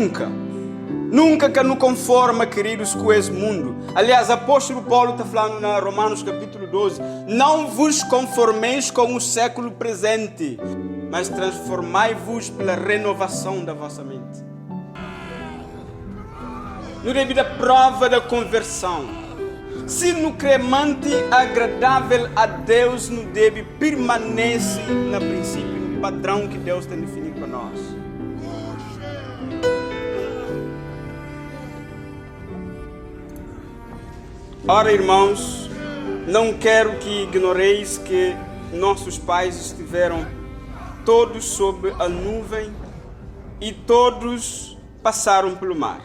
Nunca. Nunca que nos conforma, queridos, com esse mundo. Aliás, o apóstolo Paulo está falando na Romanos capítulo 12. Não vos conformeis com o século presente, mas transformai-vos pela renovação da vossa mente. No devido à prova da conversão. Se no cremante agradável a Deus no deve permanece no princípio, no padrão que Deus tem definido para nós. Ora, irmãos, não quero que ignoreis que nossos pais estiveram todos sob a nuvem e todos passaram pelo mar,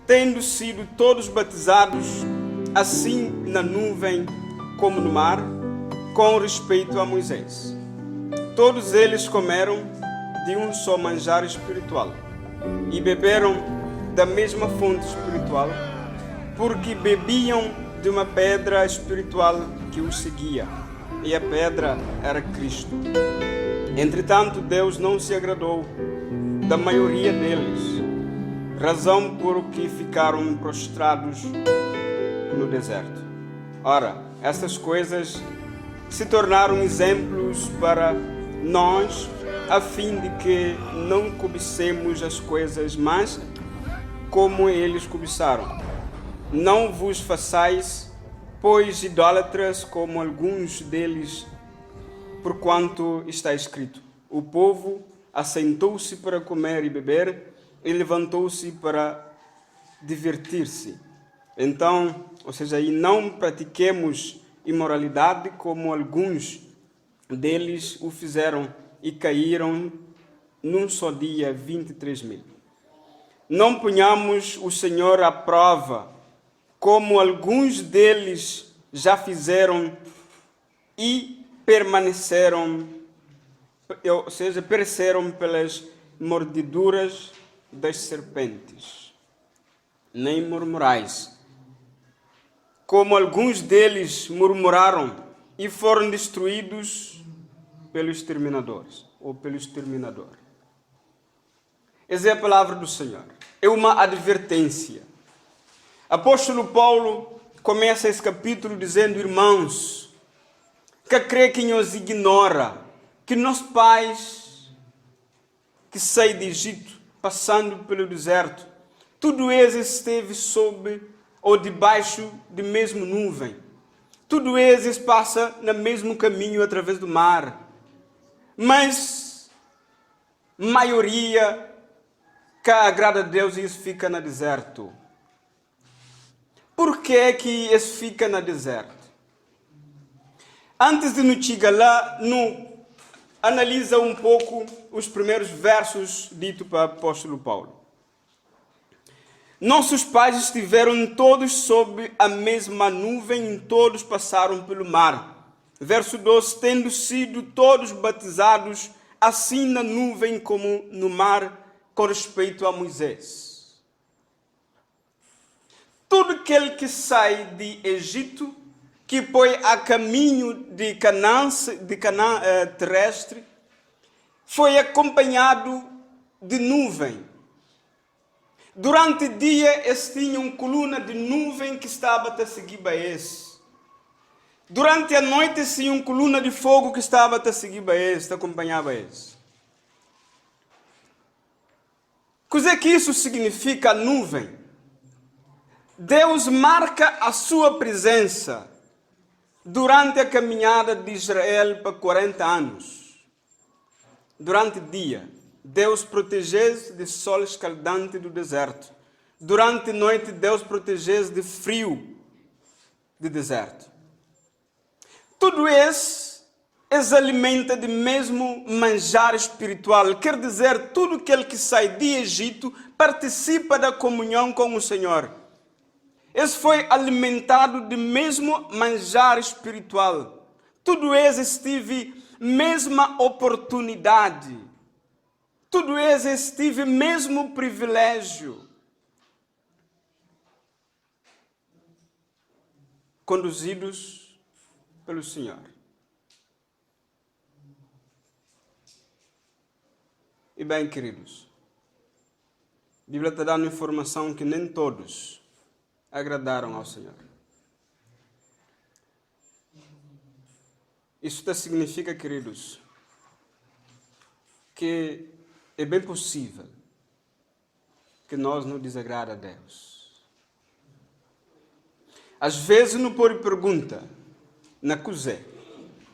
tendo sido todos batizados, assim na nuvem como no mar, com respeito a Moisés. Todos eles comeram de um só manjar espiritual e beberam da mesma fonte espiritual, porque bebiam de uma pedra espiritual que os seguia, e a pedra era Cristo. Entretanto, Deus não se agradou da maioria deles, razão por que ficaram prostrados no deserto. Ora, essas coisas se tornaram exemplos para nós, a fim de que não cobicemos as coisas más como eles cobiçaram. Não vos façais, pois, idólatras como alguns deles, porquanto está escrito: o povo assentou-se para comer e beber, e levantou-se para divertir-se. Então, ou seja, e não pratiquemos imoralidade como alguns deles o fizeram e caíram num só dia 23.000. Não ponhamos o Senhor à prova, como alguns deles já fizeram e permaneceram, ou seja, pereceram pelas mordeduras das serpentes. Nem murmurais, como alguns deles murmuraram e foram destruídos pelos exterminadores, ou pelo exterminador. Essa é a palavra do Senhor. É uma advertência. Apóstolo Paulo começa esse capítulo dizendo: irmãos, que crê quem os ignora, que nossos pais que saíram de Egito, passando pelo deserto, tudo isso esteve sob ou debaixo de mesmo nuvem. Tudo isso passa no mesmo caminho através do mar. Mas maioria que agrada a Deus, isso fica no deserto. Por que isso fica no deserto? Antes de nos chegar lá, analisa um pouco os primeiros versos ditos para o apóstolo Paulo. Nossos pais estiveram todos sob a mesma nuvem e todos passaram pelo mar. Verso 12, tendo sido todos batizados, assim na nuvem como no mar, com respeito a Moisés. Todo aquele que sai de Egito, que foi a caminho de Canaã terrestre, foi acompanhado de nuvem. Durante o dia, eles tinham coluna de nuvem que estava a seguir a eles. Durante a noite, eles tinham coluna de fogo que estava a seguir a eles, acompanhava eles. O que é que isso significa, a nuvem? Deus marca a sua presença durante a caminhada de Israel por 40 anos. Durante o dia, Deus protege de sol escaldante do deserto. Durante a noite, Deus protege de frio do deserto. Tudo isso alimenta de mesmo manjar espiritual. Quer dizer, tudo aquele que sai de Egito participa da comunhão com o Senhor. Esse foi alimentado de mesmo manjar espiritual. Tudo isso teve mesma oportunidade. Tudo isso teve mesmo privilégio. Conduzidos pelo Senhor. E bem, queridos, A Bíblia está dando informação que nem todos agradaram ao Senhor. Isso significa, queridos, que é bem possível que nós não desagrada a Deus. Às vezes não pode pergunta na cozinha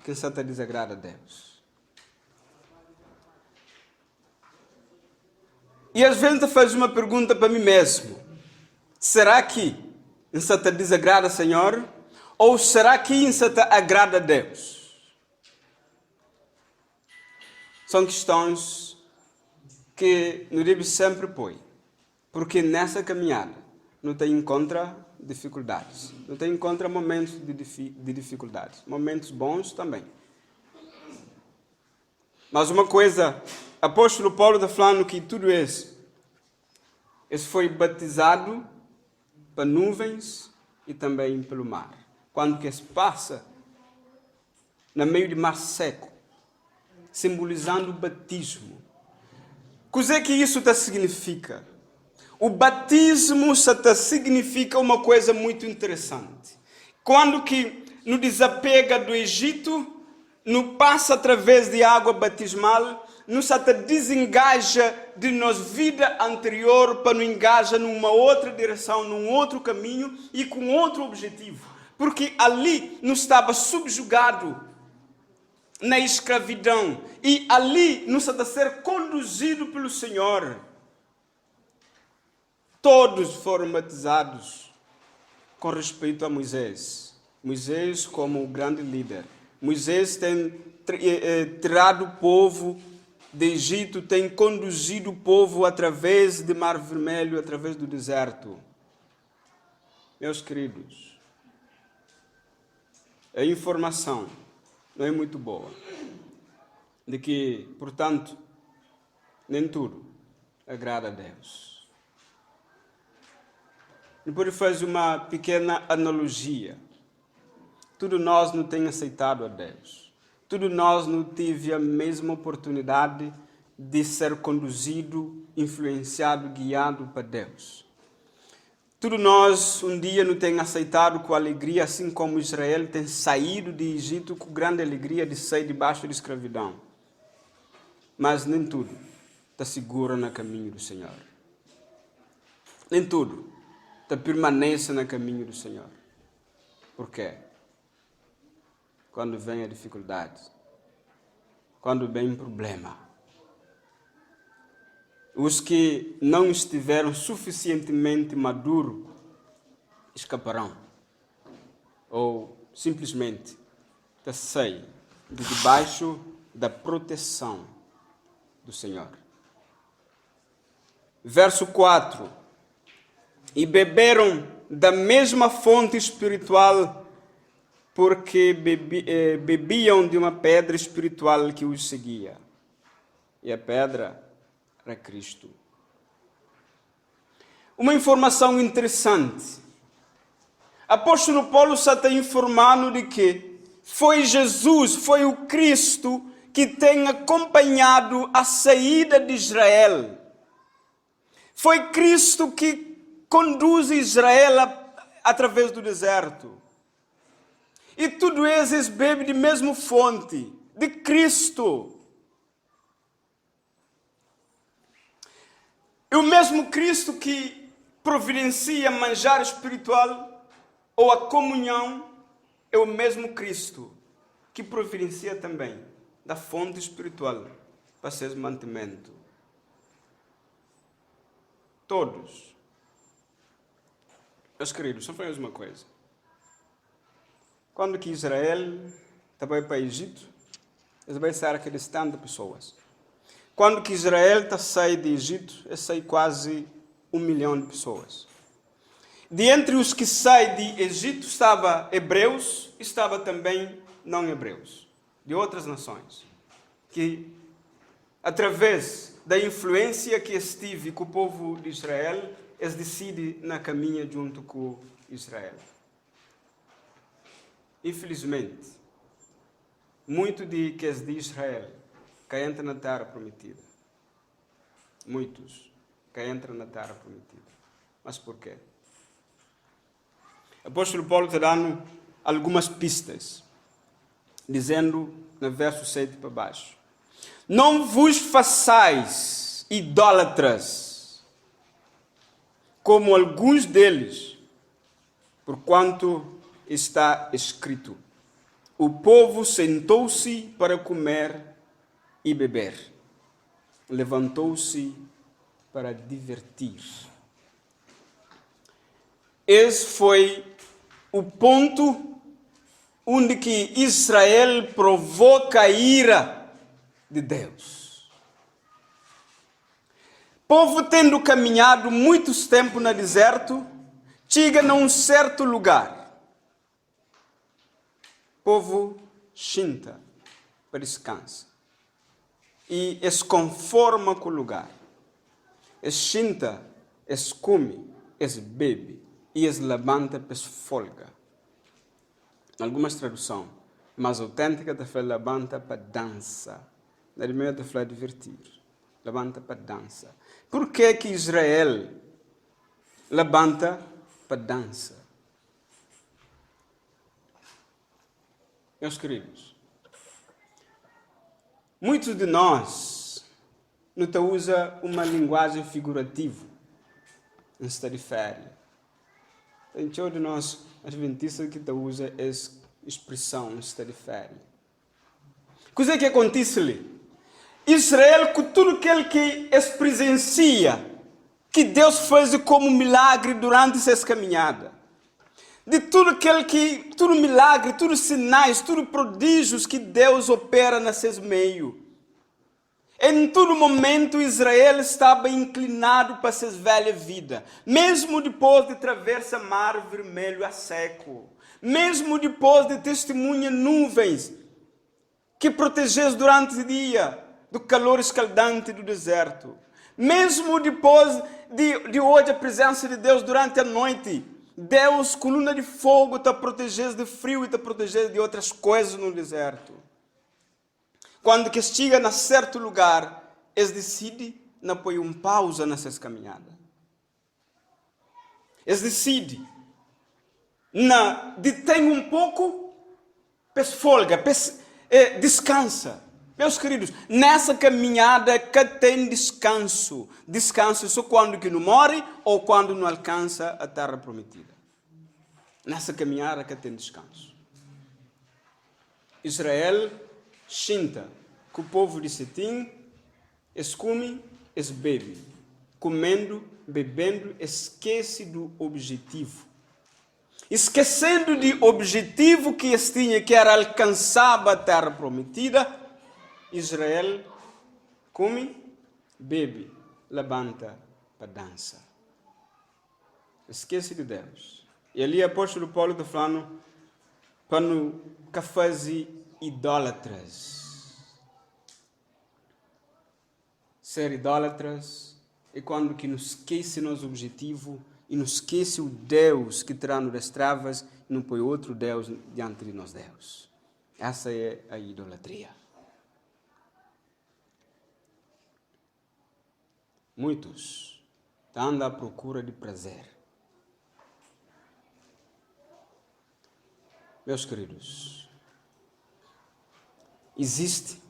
quem está desagrada a Deus. E às vezes faz uma pergunta para mim mesmo. Será que isso te desagrada, Senhor? Ou será que isso te agrada a Deus? São questões que nos devemos sempre pôr. Porque nessa caminhada não tem encontra dificuldades. Não tem encontra momentos de dificuldades. Momentos bons também. Mas uma coisa, apóstolo Paulo está falando que tudo isso, esse foi batizado para nuvens e também pelo mar. Quando que se passa no meio de mar seco, simbolizando o batismo. O que isso significa? O batismo significa uma coisa muito interessante. Quando que no desapega do Egito, no passa através de água batismal, nos desengaja de nossa vida anterior para nos engajar numa outra direção, num outro caminho e com outro objetivo. Porque ali nos estava subjugado na escravidão e ali nos está a ser conduzido pelo Senhor. Todos foram batizados com respeito a Moisés. Moisés como o grande líder. Moisés tem tirado o povo do Egito, tem conduzido o povo através do Mar Vermelho, através do deserto. Meus queridos, a informação não é muito boa. De que, portanto, nem tudo agrada a Deus. Depois faz uma pequena analogia. Tudo nós não tem aceitado a Deus. Tudo nós não tive a mesma oportunidade de ser conduzido, influenciado, guiado para Deus. Tudo nós um dia não tem aceitado com alegria, assim como Israel tem saído de Egito com grande alegria de sair debaixo de escravidão. Mas nem tudo está seguro no caminho do Senhor. Nem tudo está permanece no caminho do Senhor. Por quê? Quando vem a dificuldade, quando vem problema, os que não estiveram suficientemente maduros escaparão. Ou simplesmente saem de debaixo da proteção do Senhor. Verso 4. E beberam da mesma fonte espiritual, porque bebiam de uma pedra espiritual que os seguia. E a pedra era Cristo. Uma informação interessante. Apóstolo Paulo está informando de que foi Jesus, foi o Cristo que tem acompanhado a saída de Israel. Foi Cristo que conduz Israel através do deserto. E tudo esses bebem de mesma fonte, de Cristo. É o mesmo Cristo que providencia manjar espiritual ou a comunhão, é o mesmo Cristo que providencia também da fonte espiritual para ser mantimento. Todos. Meus queridos, só faz uma coisa. Quando que Israel estava para o Egito, eles vai sair aqueles tantas pessoas. Quando que Israel está saindo do Egito, ele sai quase 1 milhão de pessoas. De entre os que saem do Egito, estava hebreus, estava também não hebreus, de outras nações, que através da influência que estive com o povo de Israel, eles decidem na caminha junto com Israel. Infelizmente, muito de que de Israel que entra na terra prometida. Muitos que entra na terra prometida. Mas por quê? O apóstolo Paulo está dando algumas pistas, dizendo no verso 7 para baixo: não vos façais idólatras, como alguns deles, porquanto está escrito: o povo sentou-se para comer e beber, levantou-se para divertir. Esse foi o ponto onde que Israel provoca a ira de Deus. O povo, tendo caminhado muito tempo no deserto, chega num certo lugar. O povo senta para descansar e se conforma com o lugar. Es senta, es come, es bebe e es levanta para folga. Em algumas traduções, mas autêntica te fala levanta para dança. Na primeira te fala divertir. Levanta para dança. Por que que Israel levanta para dança? Meus queridos, muitos de nós não usa uma linguagem figurativa em esta de férias. Tem de nós adventistas que usa essa expressão em esta de férias. O que acontece ali? Israel, com tudo aquilo que presencia, que Deus fez como milagre durante essa caminhada, de tudo milagre, tudo sinais, tudo prodígios que Deus opera nesses meios. Em todo momento, Israel estava inclinado para essa velha vida. Mesmo depois de atravessar o mar vermelho a seco. Mesmo depois de testemunhar nuvens que protegessem durante o dia do calor escaldante do deserto. Mesmo depois de hoje a presença de Deus durante a noite. Deus, coluna de fogo, te protegendo de frio e te protegendo de outras coisas no deserto. Quando que chega a certo lugar, eles decidem não pôr pausa nessas caminhadas. Eles decidem não detém um pouco, folga, descansa. Meus queridos, nessa caminhada que tem descanso. Descanso só quando que não morre ou quando não alcança a terra prometida. Nessa caminhada que tem descanso. Israel senta que o povo de Sitim, eles comem, eles bebem. Comendo, bebendo, esquece do objetivo. Esquecendo do objetivo que eles tinham, que era alcançar a terra prometida, Israel come, bebe, levanta para dança. Esquece de Deus. E ali o apóstolo Paulo está falando para não fazer idólatras. Ser idólatras é quando que nos esquece nosso objetivo e nos esquece o Deus que terá nas travas e não põe outro Deus diante de nós Deus. Essa é a idolatria. Muitos andam à procura de prazer. Meus queridos, existe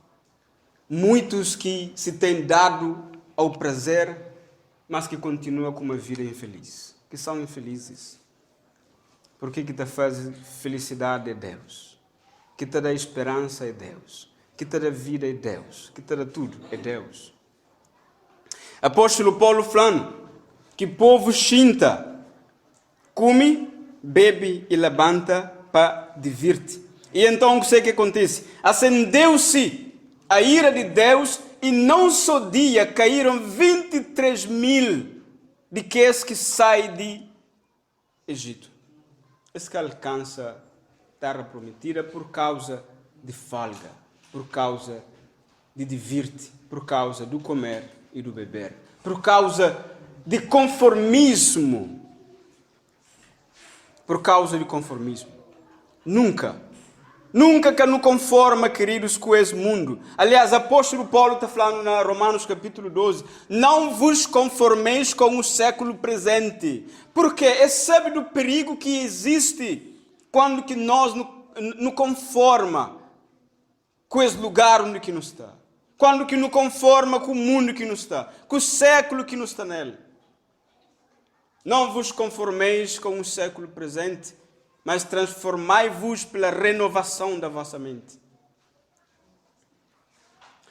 muitos que se têm dado ao prazer, mas que continuam com uma vida infeliz, que são infelizes. Porque que te faz felicidade é Deus, que te dá esperança é Deus, que te dá vida é Deus, que te dá tudo é Deus. Apóstolo Paulo falando que o povo senta, come, bebe e levanta para divertir. E então o que acontece? Acendeu-se a ira de Deus e não só dia caíram 23.000 de que saem de Egito. Esse que alcança a terra prometida por causa de folga, por causa de divertir, por causa do comer e do beber, por causa de conformismo. Por causa de conformismo. Nunca Nunca que nos conforma, queridos, com esse mundo. Aliás, o apóstolo Paulo está falando na Romanos capítulo 12. Não vos conformeis com o século presente. Porque é sabe do perigo que existe quando que nós nos conforma com esse lugar onde que nos está. Quando que nos conforma com o mundo que nos está. Com o século que nos está nele. Não vos conformeis com o século presente, mas transformai-vos pela renovação da vossa mente.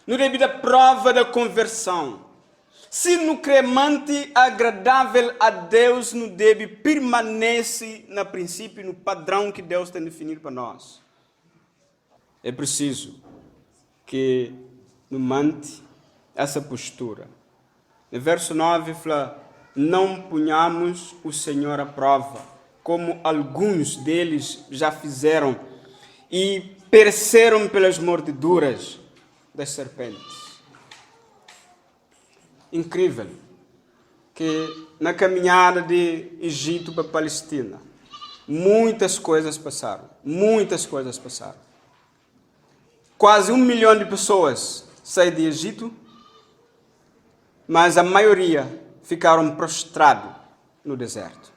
No devido à prova da conversão, se no cremante agradável a Deus no deve permanece no princípio, no padrão que Deus tem definido para nós. É preciso que nos mante essa postura. No verso 9 fala, não ponhamos o Senhor à prova, como alguns deles já fizeram e pereceram pelas mordeduras das serpentes. Incrível que na caminhada de Egito para a Palestina, muitas coisas passaram. Quase 1 milhão de pessoas saíram de Egito, mas a maioria ficaram prostrados no deserto.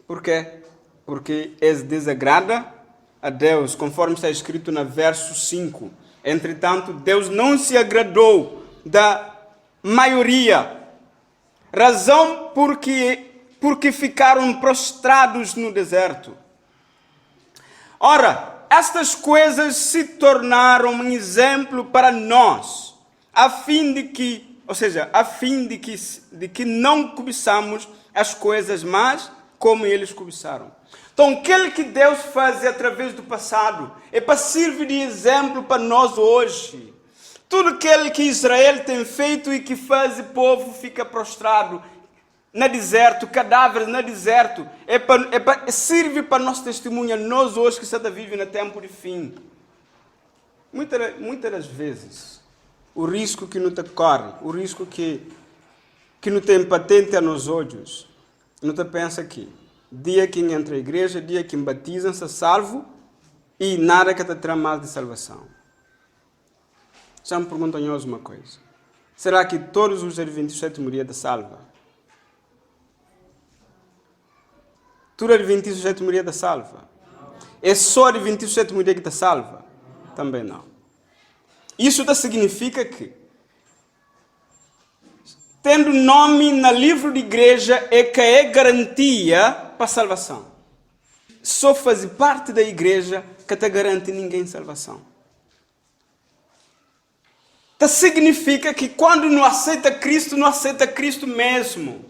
Por quê? Porque eles desagrada a Deus, conforme está escrito no verso 5. Entretanto, Deus não se agradou da maioria. Razão porque ficaram prostrados no deserto. Ora, estas coisas se tornaram um exemplo para nós, a fim de que não cobiçamos as coisas más como eles cobiçaram. Então, aquilo que Deus faz através do passado é para servir de exemplo para nós hoje. Tudo aquilo que Israel tem feito e que faz o povo fica prostrado no deserto, cadáveres no deserto, serve para nosso testemunho, nós hoje que estamos vivendo no tempo de fim. Muitas das vezes, o risco que não te corre, o risco que não tem patente a nos olhos, não te pensa que dia que entra a igreja, dia que batizam-se salvo e nada que te terá mais de salvação. Já me perguntam hoje uma coisa. Será que todos os 27 dias de salva? Tudo de 27 dias de salva? É só de 27 dias que te salva? Também não. Isso significa que, tendo nome no livro de igreja, é garantia para a salvação. Só fazer parte da igreja que te garante ninguém salvação. Significa que quando não aceita Cristo mesmo.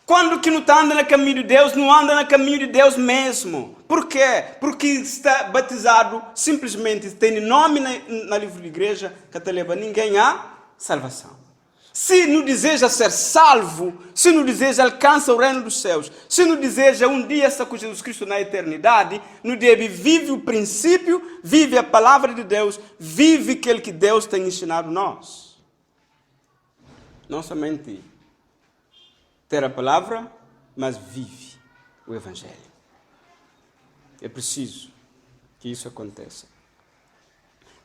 Quando que não está andando no caminho de Deus, não anda no caminho de Deus mesmo. Por quê? Porque está batizado, simplesmente tem nome no livro de igreja que te leva ninguém à salvação. Se não deseja ser salvo, se não deseja alcançar o reino dos céus, se não deseja um dia estar com Jesus Cristo na eternidade, não deve vive o princípio, vive a palavra de Deus, vive aquilo que Deus tem ensinado a nós. Não somente ter a palavra, mas vive o Evangelho. É preciso que isso aconteça.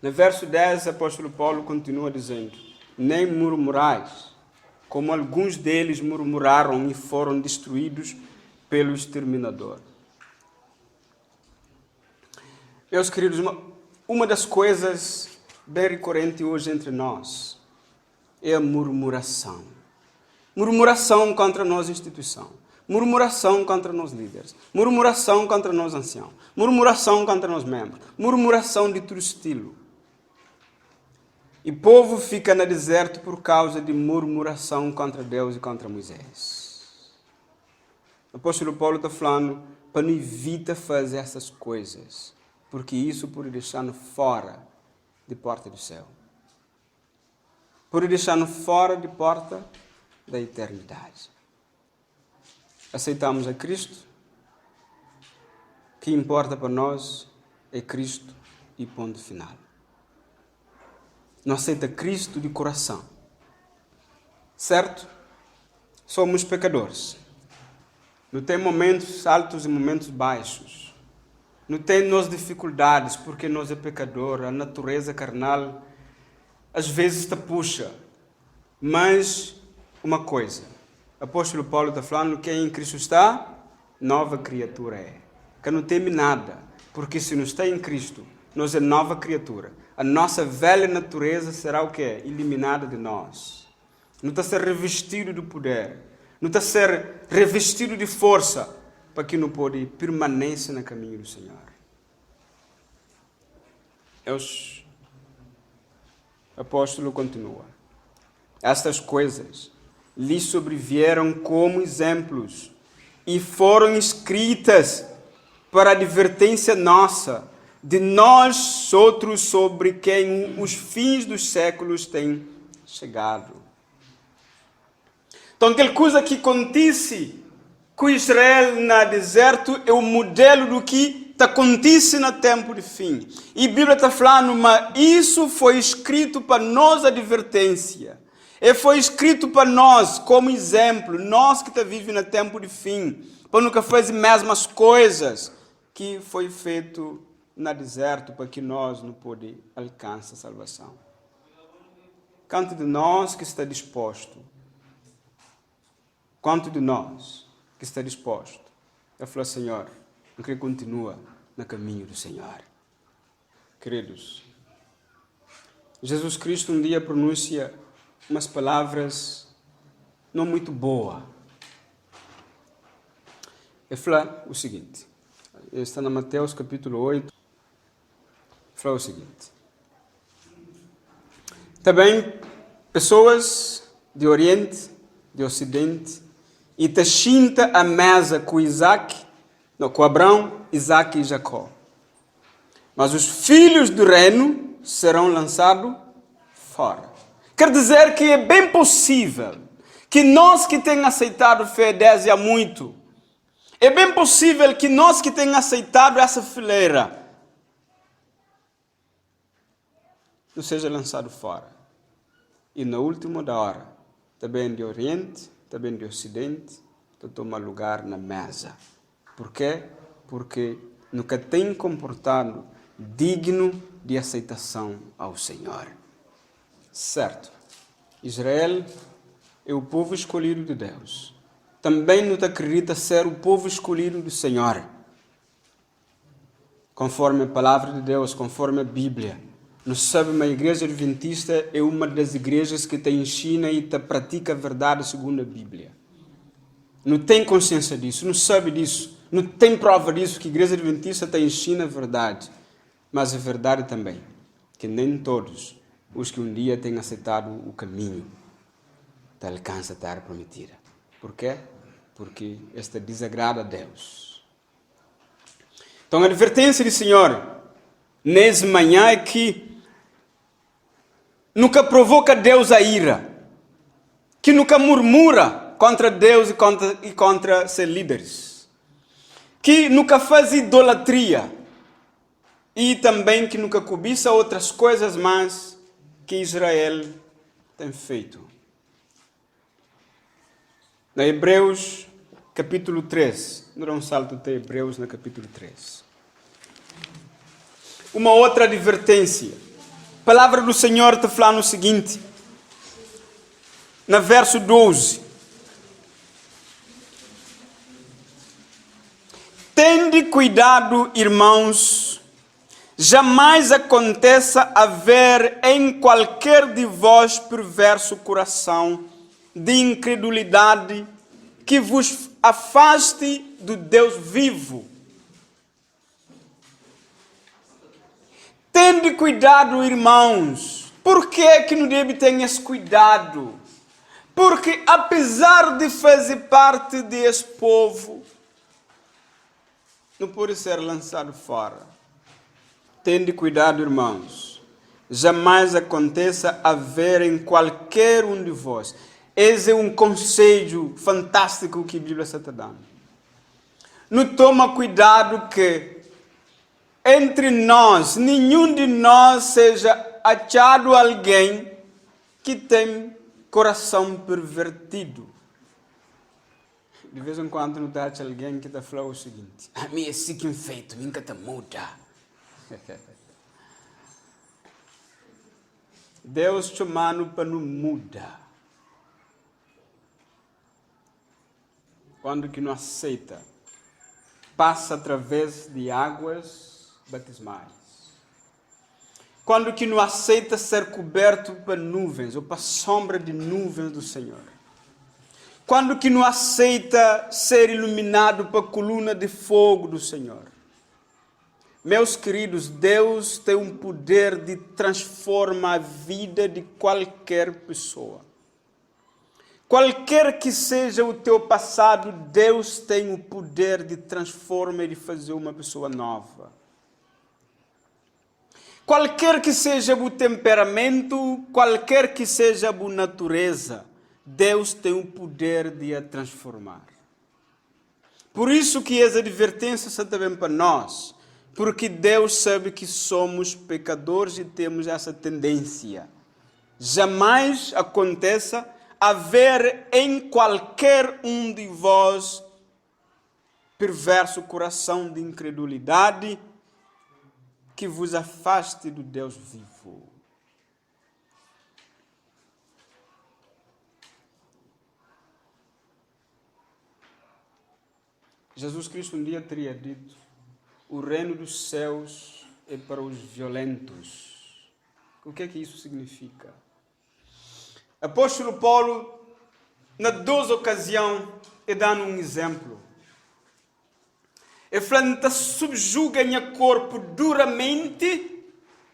No verso 10, o apóstolo Paulo continua dizendo, nem murmurais, como alguns deles murmuraram e foram destruídos pelo exterminador. Meus queridos, uma das coisas bem recorrentes hoje entre nós é a murmuração. Murmuração contra a nossa instituição. Murmuração contra nós líderes. Murmuração contra nós anciãos. Murmuração contra nós membros. Murmuração de todo estilo. E o povo fica no deserto por causa de murmuração contra Deus e contra Moisés. O apóstolo Paulo está falando para não evitar fazer essas coisas, porque isso pode deixar-nos fora de porta do céu. Pode deixar-nos fora de porta da eternidade. Aceitamos a Cristo. O que importa para nós é Cristo e ponto final. Não aceita Cristo de coração. Certo? Somos pecadores. Não tem momentos altos e momentos baixos. não tem nós dificuldades, porque nós é pecador, a natureza carnal às vezes te puxa. Mas uma coisa, o apóstolo Paulo está falando que quem em Cristo está, nova criatura é. Que não teme nada, porque se não está em Cristo, nós é nova criatura. A nossa velha natureza será o quê? Eliminada de nós. Não está a ser revestido de poder, não está a ser revestido de força, para que não pode permanecer no caminho do Senhor. O apóstolo continua. Estas coisas lhe sobrevieram como exemplos e foram escritas para advertência nossa, de nós outros sobre quem os fins dos séculos têm chegado. Então, aquela coisa que acontece com Israel no deserto é o modelo do que acontece no tempo de fim. E a Bíblia está falando, mas isso foi escrito para nós advertência. E foi escrito para nós como exemplo, nós que vivemos no tempo de fim, para nunca fazer as mesmas coisas que foi feito no deserto, para que nós não podemos alcançar a salvação. Quanto de nós que está disposto? Quanto de nós que está disposto a falar, Senhor, eu quero continuar no caminho do Senhor? Queridos, Jesus Cristo um dia pronuncia umas palavras não muito boas. Ele fala o seguinte, está na Mateus capítulo 8, ele fala o seguinte: também pessoas de Oriente, de Ocidente, e te senta à mesa com com Abraão, Isaac e Jacó. Mas os filhos do reino serão lançados fora. Quer dizer que é bem possível que nós que temos aceitado fé desde há muito, é bem possível que nós que temos aceitado essa fileira, não seja lançado fora. E no último da hora, também de Oriente, também de Ocidente, toma lugar na mesa. Por quê? Porque nunca tem comportado digno de aceitação ao Senhor. Certo, Israel é o povo escolhido de Deus. Também não acredita ser o povo escolhido do Senhor. Conforme a palavra de Deus, conforme a Bíblia. Não sabe, mas a igreja adventista é uma das igrejas que te ensina e te pratica a verdade segundo a Bíblia. Não tem consciência disso, não sabe disso, não tem prova disso, que a igreja adventista te ensina a verdade. Mas a verdade também, que nem todos os que um dia têm aceitado o caminho te alcançam a terra prometida. Por quê? Porque esta desagrada a Deus. Então a advertência do Senhor nessa manhã é que nunca provoca Deus a ira, que nunca murmura contra Deus e contra seus líderes, que nunca faz idolatria e também que nunca cobiça outras coisas mais que Israel tem feito. Na Hebreus capítulo 3, não dá um salto até Hebreus no capítulo 3. Uma outra advertência. A palavra do Senhor está falando o seguinte, no verso 12. Tende cuidado, irmãos, jamais aconteça haver em qualquer de vós perverso coração de incredulidade que vos afaste do Deus vivo. Tende cuidado, irmãos. Por que é que não deve ter esse cuidado? Porque apesar de fazer parte desse povo, não pode ser lançado fora. Tende cuidado, irmãos. Jamais aconteça haver em qualquer um de vós. Esse é um conselho fantástico que a Bíblia está dando. Não toma cuidado que entre nós, nenhum de nós seja achado alguém que tem coração pervertido. De vez em quando notaste alguém que está falando o seguinte: a mim é assim que feito, nunca te muda. Deus te manda para não mudar. Quando que não aceita, passa através de águas batismais. Quando que não aceita ser coberto por nuvens ou para a sombra de nuvens do Senhor. Quando que não aceita ser iluminado pela coluna de fogo do Senhor. Meus queridos, Deus tem um poder de transformar a vida de qualquer pessoa. Qualquer que seja o teu passado, Deus tem o poder de transformar e de fazer uma pessoa nova. Qualquer que seja o temperamento, qualquer que seja a natureza, Deus tem o poder de a transformar. Por isso que essa advertência está também para nós, porque Deus sabe que somos pecadores e temos essa tendência. Jamais aconteça haver em qualquer um de vós perverso coração de incredulidade que vos afaste do Deus vivo. Jesus Cristo um dia teria dito: o reino dos céus é para os violentos. O que é que isso significa? Apóstolo Paulo, na 2 ocasiões, é dando um exemplo. Ele falando, subjuga meu corpo duramente,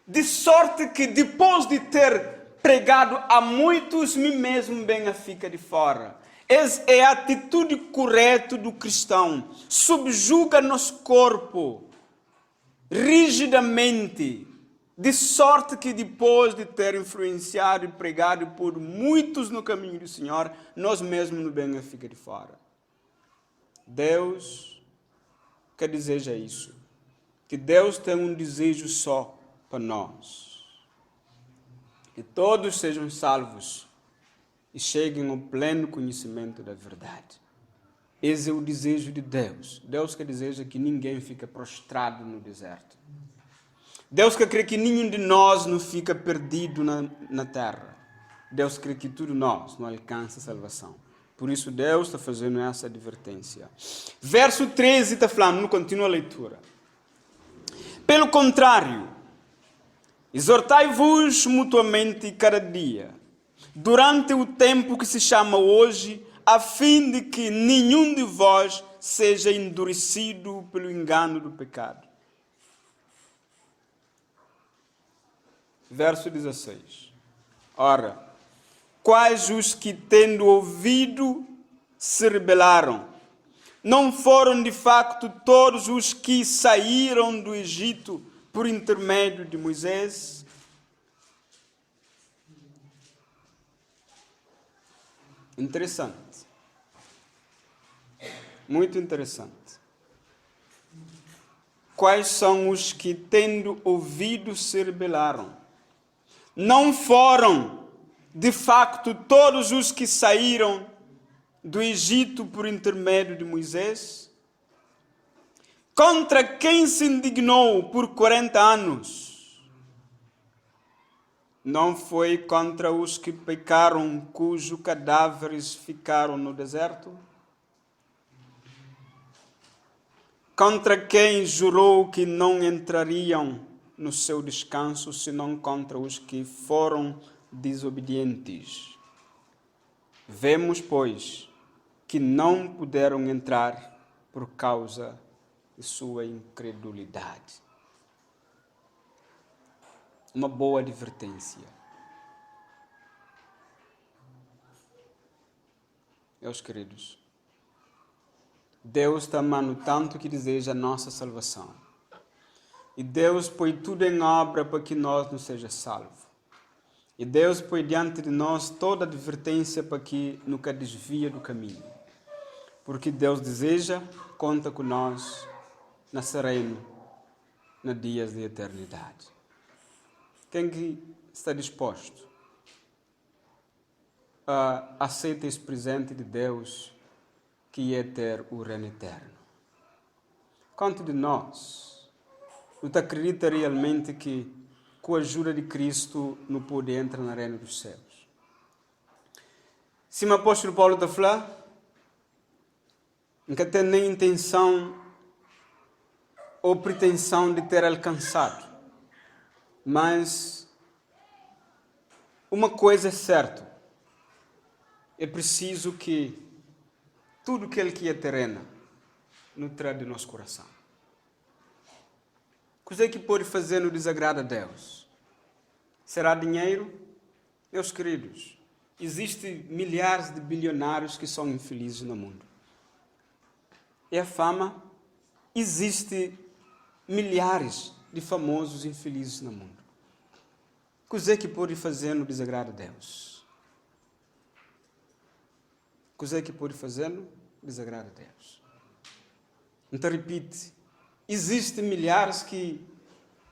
de sorte que depois de ter pregado a muitos, mim mesmo bem a fica de fora. Essa é a atitude correta do cristão. Subjuga nosso corpo rigidamente, de sorte que depois de ter influenciado e pregado por muitos no caminho do Senhor, nós mesmos não bem a fica de fora. Deus que deseja isso, que Deus tem um desejo só para nós, que todos sejam salvos e cheguem ao pleno conhecimento da verdade. Esse é o desejo de Deus. Deus que deseja que ninguém fique prostrado no deserto. Deus que crê que nenhum de nós não fica perdido na terra. Deus crê que todos nós não alcança a salvação. Por isso Deus está fazendo essa advertência. Verso 13 está falando, não continua a leitura. Pelo contrário, exortai-vos mutuamente cada dia, durante o tempo que se chama hoje, a fim de que nenhum de vós seja endurecido pelo engano do pecado. Verso 16. Ora, quais os que, tendo ouvido, se rebelaram? Não foram, de facto, todos os que saíram do Egito por intermédio de Moisés? Interessante. Muito interessante. Quais são os que, tendo ouvido, se rebelaram? Não foram, de facto, todos os que saíram do Egito por intermédio de Moisés? Contra quem se indignou por 40 anos? Não foi contra os que pecaram, cujos cadáveres ficaram no deserto? Contra quem jurou que não entrariam no seu descanso, senão contra os que foram desobedientes? Vemos, pois, que não puderam entrar por causa de sua incredulidade. Uma boa advertência. Meus queridos, Deus está amando tanto que deseja a nossa salvação. E Deus põe tudo em obra para que nós não seja salvo. E Deus põe diante de nós toda a advertência para que nunca desvia do caminho. Porque Deus deseja, conta com nós, na sereno, nos dias de eternidade. Quem que está disposto a aceitar esse presente de Deus, que é ter o reino eterno. Quanto de nós não acredita realmente que com a ajuda de Cristo não pode entrar no reino dos céus? Se o apóstolo Paulo está falando, nunca tem nem intenção ou pretensão de ter alcançado. Mas uma coisa é certa, é preciso que tudo aquilo que é terreno não traz de nosso coração. O que é que pode fazer no desagrado a Deus? Será dinheiro? Meus queridos, existem milhares de bilionários que são infelizes no mundo. E a fama? Existe milhares de famosos infelizes no mundo. O que é que pode fazer no desagrado a Deus? O que é que pode fazer no desagrado a Deus? Então, repite, existem milhares que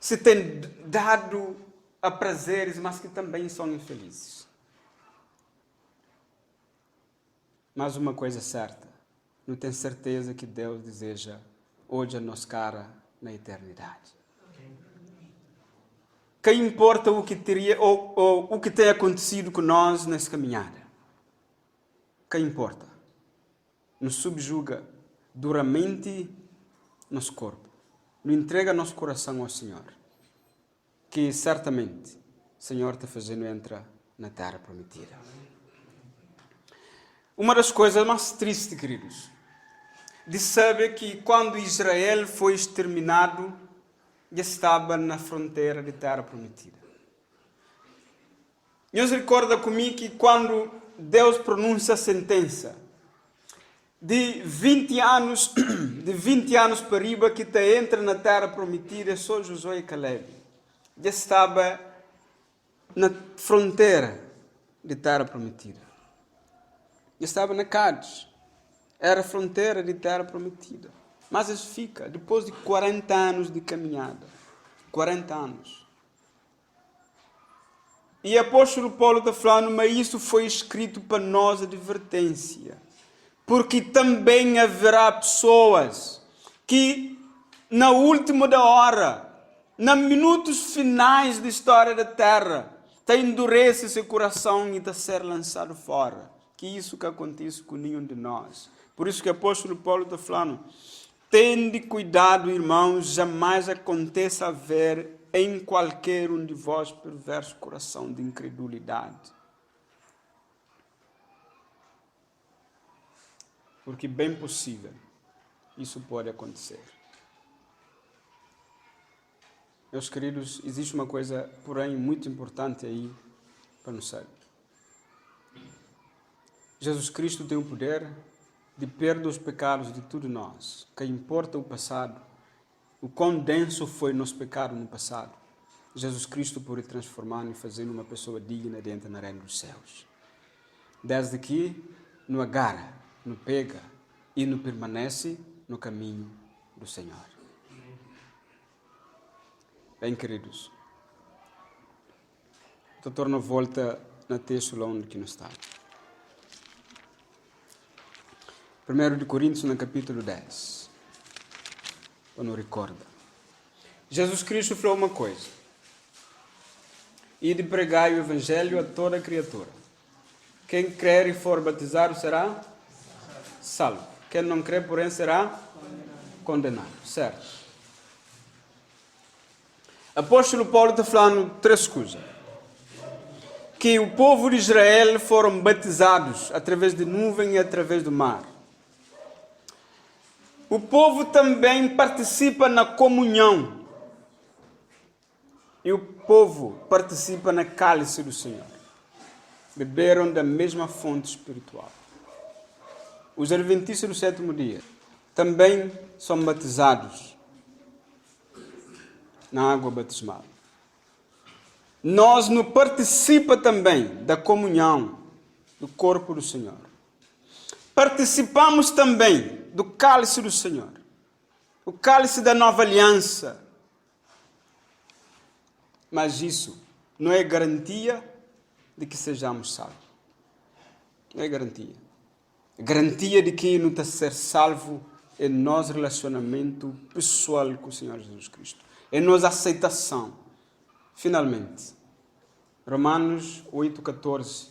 se têm dado a prazeres, mas que também são infelizes. Mas uma coisa é certa, não tenho certeza que Deus deseja hoje a nossa cara na eternidade. Que importa o que teria ou o que tem acontecido com nós nessa caminhada? Que importa? Nos subjuga duramente nosso corpo. Nos entrega nosso coração ao Senhor. Que certamente o Senhor está fazendo entrar na terra prometida. Uma das coisas mais tristes, queridos, de saber que quando Israel foi exterminado, já estava na fronteira de terra prometida. Deus recorda comigo que quando Deus pronuncia a sentença de 20 anos para riba que te entra na terra prometida, só Josué e Caleb já estava na fronteira de terra prometida. Já estava na Cádiz. Era a fronteira de terra prometida. Mas isso fica, depois de 40 anos de caminhada. 40 anos. E o apóstolo Paulo está falando, mas isso foi escrito para nós advertência. Porque também haverá pessoas que, na última da hora, nos minutos finais da história da terra, endurece seu coração e está ser lançado fora. Que isso que acontece com nenhum de nós. Por isso que o apóstolo Paulo está falando, tende cuidado, irmãos, jamais aconteça haver em qualquer um de vós perverso coração de incredulidade. Porque bem possível isso pode acontecer. Meus queridos, existe uma coisa, porém, muito importante aí para nos saber. Jesus Cristo tem o poder de perdoar os pecados de todos nós. Que importa o passado, o quão denso foi nosso pecado no passado. Jesus Cristo pode transformar e fazer uma pessoa digna dentro do reino dos céus. Desde que não agarra, não pega e não permanece no caminho do Senhor. Bem, queridos, eu torno a volta na texto lá onde nós estamos. 1 de Coríntios, no capítulo 10. Eu não recordo. Jesus Cristo falou uma coisa. E de pregar o evangelho a toda criatura. Quem crer e for batizado será salvo. Quem não crer, porém, será condenado. Certo? Apóstolo Paulo está falando três coisas. Que o povo de Israel foram batizados através de nuvem e através do mar. O povo também participa na comunhão. E o povo participa na cálice do Senhor. Beberam da mesma fonte espiritual. Os adventistas do sétimo dia também são batizados na água batismal. Nós não participamos também da comunhão do corpo do Senhor. Participamos também do cálice do Senhor. O cálice da nova aliança. Mas isso não é garantia de que sejamos salvos. Não é garantia. A garantia de que não está ser salvo é nosso relacionamento pessoal com o Senhor Jesus Cristo. É nossa aceitação. Finalmente, Romanos 8,14,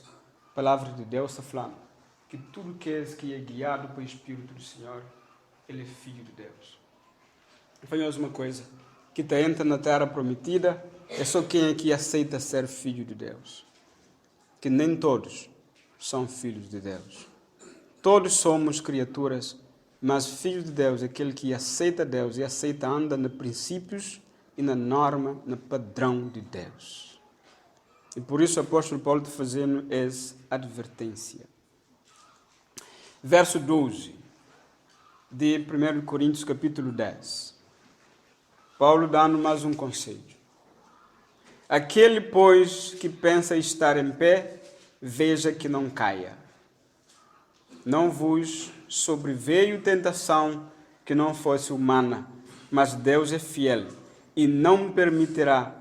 a palavra de Deus está falando que tudo que é guiado pelo Espírito do Senhor, ele é filho de Deus. Famosa uma coisa, que está entra na terra prometida, é só quem é que aceita ser filho de Deus. Que nem todos são filhos de Deus. Todos somos criaturas, mas filho de Deus é aquele que aceita Deus e aceita anda nos princípios e na norma, no padrão de Deus. E por isso o apóstolo Paulo está fazendo essa advertência. Verso 12 de 1 Coríntios capítulo 10. Paulo dando mais um conselho. Aquele, pois, que pensa estar em pé, veja que não caia. Não vos sobreveio tentação que não fosse humana, mas Deus é fiel e não permitirá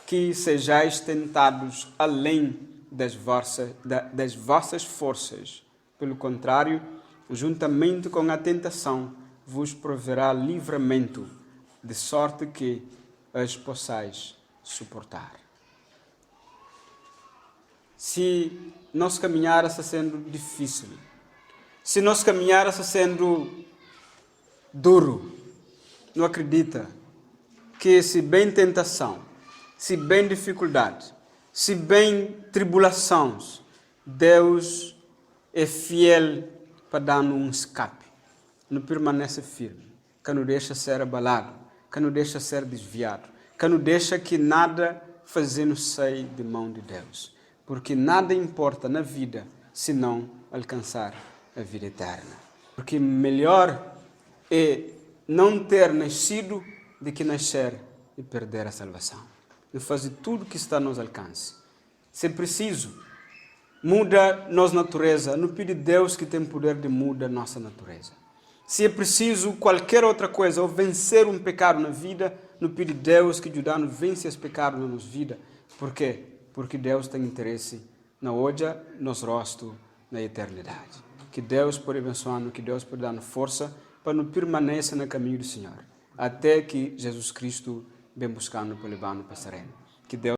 que sejais tentados além das vossas forças. Pelo contrário, juntamente com a tentação, vos proverá livramento, de sorte que as possais suportar. Se nosso caminhar está sendo difícil, se nosso caminhar está sendo duro, não acredita que se bem tentação, se bem dificuldade, se bem tribulações, Deus é fiel para dar-nos um escape. Não permanece firme, que não deixa ser abalado, que não deixa ser desviado, que não deixa que nada fazendo sair de mão de Deus. Porque nada importa na vida se não alcançar a vida eterna. Porque melhor é não ter nascido do que nascer e perder a salvação. E fazer tudo que está a nosso alcance. Se é preciso, muda nossa natureza. Não pede Deus que tem poder de mudar nossa natureza. Se é preciso qualquer outra coisa, ou vencer um pecado na vida, não pede Deus que ajude-nos a vencer esse pecado na nossa vida. Por quê? Porque Deus tem interesse na hoje, nos rosto, na eternidade. Que Deus pode abençoar-nos, que Deus pode dar-nos força para não permanecer no caminho do Senhor, até que Jesus Cristo venha buscar-nos para levar-nos para a serena. Que Deus